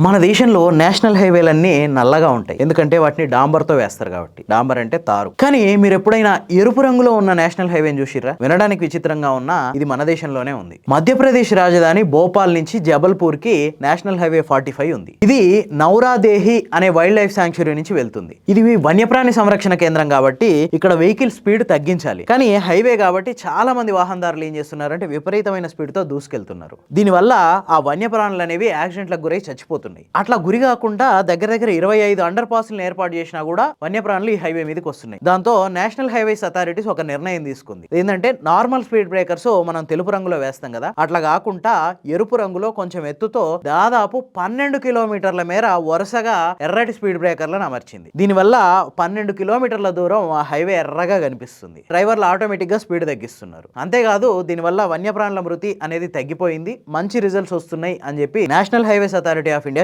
మన దేశంలో నేషనల్ హైవేలన్నీ నల్లగా ఉంటాయి. ఎందుకంటే వాటిని డాంబర్తో వేస్తారు కాబట్టి. డాంబర్ అంటే తారు. కానీ మీరు ఎప్పుడైనా ఎరుపు రంగులో ఉన్న నేషనల్ హైవేని చూసిర్రా? వినడానికి విచిత్రంగా ఉన్నా ఇది మన దేశంలోనే ఉంది. మధ్యప్రదేశ్ రాజధాని భోపాల్ నుంచి జబల్పూర్ కి నేషనల్ హైవే 45 ఉంది. ఇది నౌరాదేహి అనే వైల్డ్ లైఫ్ శాంక్చురీ నుంచి వెళ్తుంది. ఇది వన్యప్రాణి సంరక్షణ కేంద్రం కాబట్టి ఇక్కడ వెహికల్ స్పీడ్ తగ్గించాలి. కానీ హైవే కాబట్టి చాలా మంది వాహనదారులు ఏం చేస్తున్నారంటే విపరీతమైన స్పీడ్ తో దూసుకెళ్తున్నారు. దీనివల్ల ఆ వన్యప్రాణులు అనేవి యాక్సిడెంట్లకు గురై చచ్చిపోతున్నాయి. అట్లా గురి కాకుండా దగ్గర దగ్గర 25 అండర్ పాస్లను ఏర్పాటు చేసినా కూడా వన్యప్రాణులు ఈ హైవే మీదకి వస్తున్నాయి. దాంతో నేషనల్ హైవేస్ అథారిటీస్ ఒక నిర్ణయం తీసుకుంది. ఏంటంటే నార్మల్ స్పీడ్ బ్రేకర్స్ మనం తెలుపు రంగులో వేస్తాం కదా, అట్లా కాకుండా ఎరుపు రంగులో కొంచెం ఎత్తుతో దాదాపు 12 కిలోమీటర్ల మేర వరుసగా ఎర్రటి స్పీడ్ బ్రేకర్లను అమర్చింది. దీనివల్ల 12 కిలోమీటర్ల దూరం ఆ హైవే ఎర్రగా కనిపిస్తుంది. డ్రైవర్లు ఆటోమేటిక్ గా స్పీడ్ తగ్గిస్తున్నారు. అంతేకాదు దీనివల్ల వన్యప్రాణుల మృతి అనేది తగ్గిపోయింది, మంచి రిజల్ట్స్ వస్తున్నాయి అని చెప్పి national highways authority of India